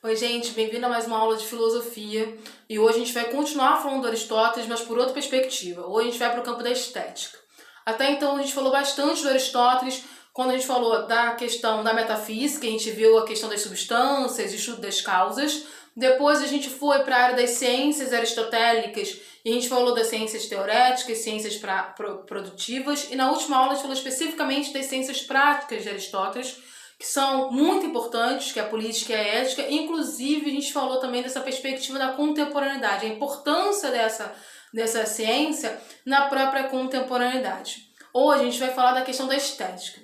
Oi, gente, bem-vindo a mais uma aula de filosofia. E hoje a gente vai continuar falando do Aristóteles, mas por outra perspectiva. Hoje a gente vai para o campo da estética. Até então a gente falou bastante do Aristóteles quando a gente falou da questão da metafísica, a gente viu a questão das substâncias, estudo das causas. Depois a gente foi para a área das ciências aristotélicas e a gente falou das ciências teoréticas, ciências produtivas. E na última aula a gente falou especificamente das ciências práticas de Aristóteles, que são muito importantes, que é a política e a ética. Inclusive, a gente falou também dessa perspectiva da contemporaneidade, a importância dessa ciência na própria contemporaneidade. Hoje a gente vai falar da questão da estética,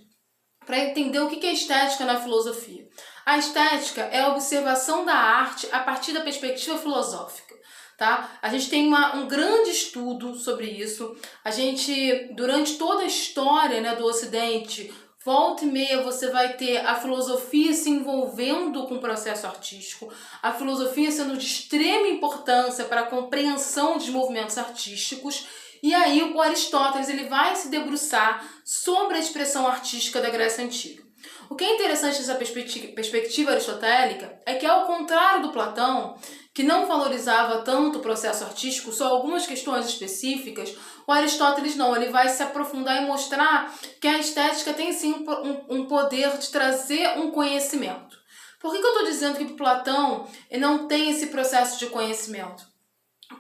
para entender o que é estética na filosofia. A estética é a observação da arte a partir da perspectiva filosófica. Tá? A gente tem um grande estudo sobre isso. A gente, durante toda a história, né, do Ocidente, volta e meia você vai ter a filosofia se envolvendo com o processo artístico, a filosofia sendo de extrema importância para a compreensão dos movimentos artísticos, e aí o Aristóteles ele vai se debruçar sobre a expressão artística da Grécia Antiga. O que é interessante dessa perspectiva aristotélica é que, ao contrário do Platão, que não valorizava tanto o processo artístico, só algumas questões específicas, o Aristóteles não, ele vai se aprofundar e mostrar que a estética tem sim um poder de trazer um conhecimento. Por que eu estou dizendo que o Platão não tem esse processo de conhecimento?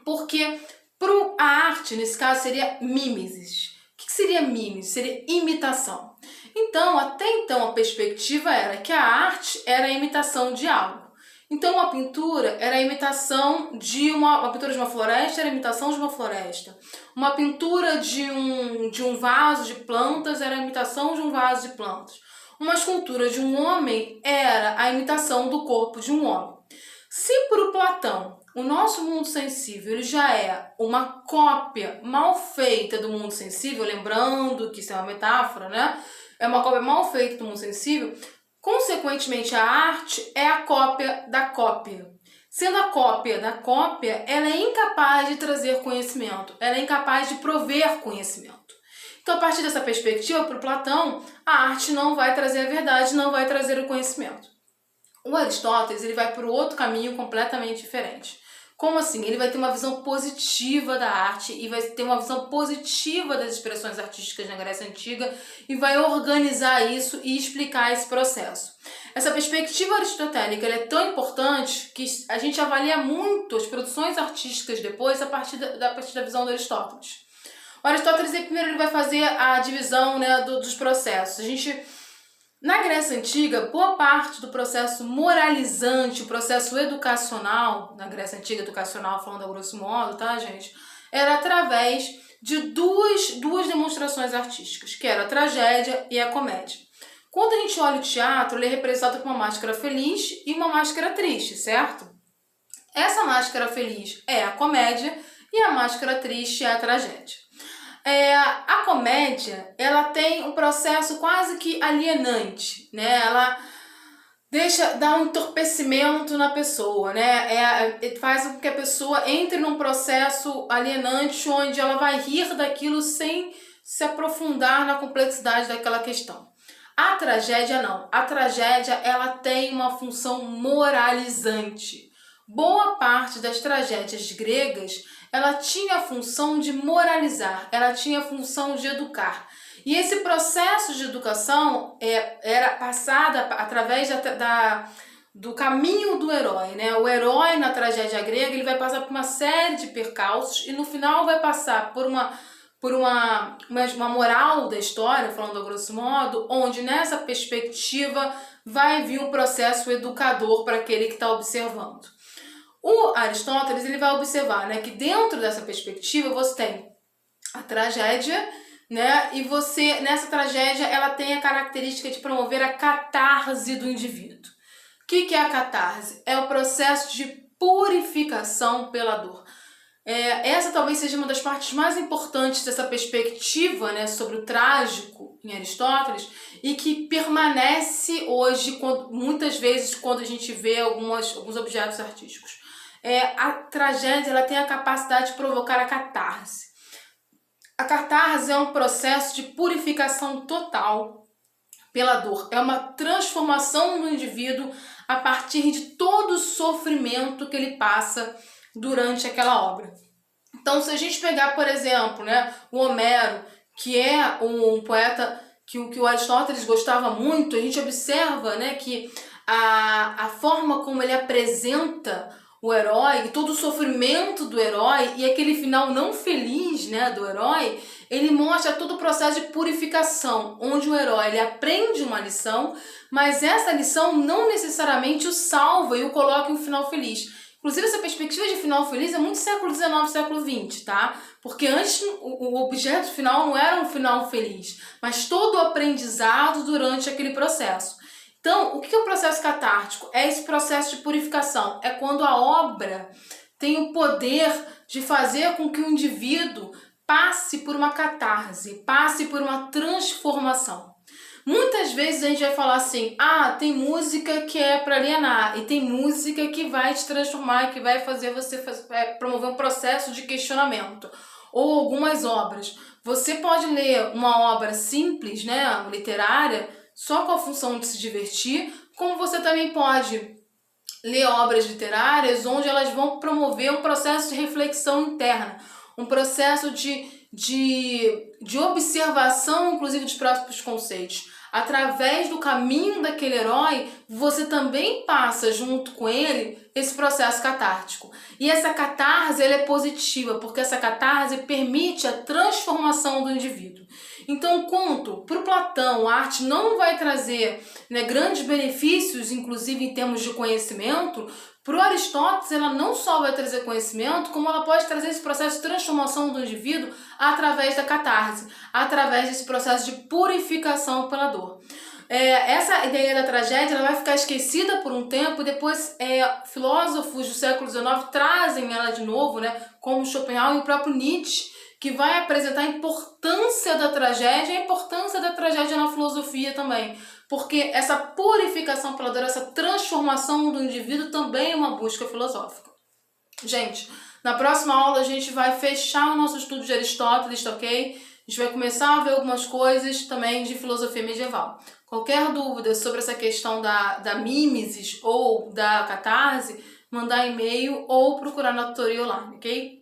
Porque a arte, nesse caso, seria mimesis. O que seria mimesis? Seria imitação. Então, até então, a perspectiva era que a arte era a imitação de algo. Então, uma pintura era a imitação de uma pintura de uma floresta era a imitação de uma floresta. Uma pintura de um vaso de plantas era a imitação de um vaso de plantas. Uma escultura de um homem era a imitação do corpo de um homem. Se para o Platão o nosso mundo sensível ele já é uma cópia mal feita do mundo sensível, lembrando que isso é uma metáfora, né? É uma cópia mal feita do mundo sensível, consequentemente a arte é a cópia da cópia. Sendo a cópia da cópia, ela é incapaz de trazer conhecimento, ela é incapaz de prover conhecimento. Então, a partir dessa perspectiva, para o Platão, a arte não vai trazer a verdade, não vai trazer o conhecimento. O Aristóteles ele vai para outro caminho completamente diferente. Como assim? Ele vai ter uma visão positiva da arte e vai ter uma visão positiva das expressões artísticas na Grécia Antiga e vai organizar isso e explicar esse processo. Essa perspectiva aristotélica ela é tão importante que a gente avalia muito as produções artísticas depois a partir da visão do Aristóteles. O Aristóteles primeiro ele vai fazer a divisão, né, dos processos. Na Grécia Antiga, boa parte do processo moralizante, o processo educacional, na Grécia Antiga educacional, falando a grosso modo, tá, gente? Era através de duas demonstrações artísticas, que era a tragédia e a comédia. Quando a gente olha o teatro, ele é representado com uma máscara feliz e uma máscara triste, certo? Essa máscara feliz é a comédia e a máscara triste é a tragédia. A comédia, ela tem um processo quase que alienante, né? Ela dá um entorpecimento na pessoa, né? Faz com que a pessoa entre num processo alienante onde ela vai rir daquilo sem se aprofundar na complexidade daquela questão. A tragédia não. A tragédia, ela tem uma função moralizante. Boa parte das tragédias gregas ela tinha a função de moralizar, ela tinha a função de educar. E esse processo de educação era passado através do caminho do herói, né? O herói na tragédia grega ele vai passar por uma série de percalços e no final vai passar por uma moral da história, falando a grosso modo, onde nessa perspectiva vai vir um processo educador para aquele que está observando. O Aristóteles ele vai observar, né, que dentro dessa perspectiva você tem a tragédia, né, e nessa tragédia ela tem a característica de promover a catarse do indivíduo. O que é a catarse? É o processo de purificação pela dor. Essa talvez seja uma das partes mais importantes dessa perspectiva, né, sobre o trágico em Aristóteles e que permanece hoje, muitas vezes, quando a gente vê alguns objetos artísticos. A tragédia ela tem a capacidade de provocar a catarse. A catarse é um processo de purificação total pela dor. É uma transformação no indivíduo a partir de todo o sofrimento que ele passa durante aquela obra. Então, se a gente pegar, por exemplo, né, o Homero, que é um poeta que o Aristóteles gostava muito, a gente observa, né, que a forma como ele apresenta o herói, todo o sofrimento do herói e aquele final não feliz, né, do herói, ele mostra todo o processo de purificação, onde o herói ele aprende uma lição, mas essa lição não necessariamente o salva e o coloca em um final feliz. Inclusive, essa perspectiva de final feliz é muito século XIX, século XX, tá? Porque antes o objeto final não era um final feliz, mas todo o aprendizado durante aquele processo. Então, o que é o processo catártico? É esse processo de purificação. É quando a obra tem o poder de fazer com que o indivíduo passe por uma catarse, passe por uma transformação. Muitas vezes a gente vai falar assim, tem música que é para alienar e tem música que vai te transformar, que vai fazer você promover um processo de questionamento. Ou algumas obras. Você pode ler uma obra simples, né, literária, só com a função de se divertir, como você também pode ler obras literárias onde elas vão promover um processo de reflexão interna, um processo de observação, inclusive, dos próprios conceitos. Através do caminho daquele herói, você também passa junto com ele esse processo catártico. E essa catarse ela é positiva, porque essa catarse permite a transformação do indivíduo. Então, conto, para o Platão, a arte não vai trazer, né, grandes benefícios, inclusive em termos de conhecimento. Para o Aristóteles, ela não só vai trazer conhecimento, como ela pode trazer esse processo de transformação do indivíduo através da catarse, através desse processo de purificação pela dor. Essa ideia da tragédia ela vai ficar esquecida por um tempo, e depois filósofos do século XIX trazem ela de novo, né, como Schopenhauer e o próprio Nietzsche, que vai apresentar a importância da tragédia e a importância da tragédia na filosofia também. Porque essa purificação pela dor, essa transformação do indivíduo também é uma busca filosófica. Gente, na próxima aula a gente vai fechar o nosso estudo de Aristóteles, tá ok? A gente vai começar a ver algumas coisas também de filosofia medieval. Qualquer dúvida sobre essa questão da mimesis ou da catarse, mandar e-mail ou procurar na tutoria online, ok?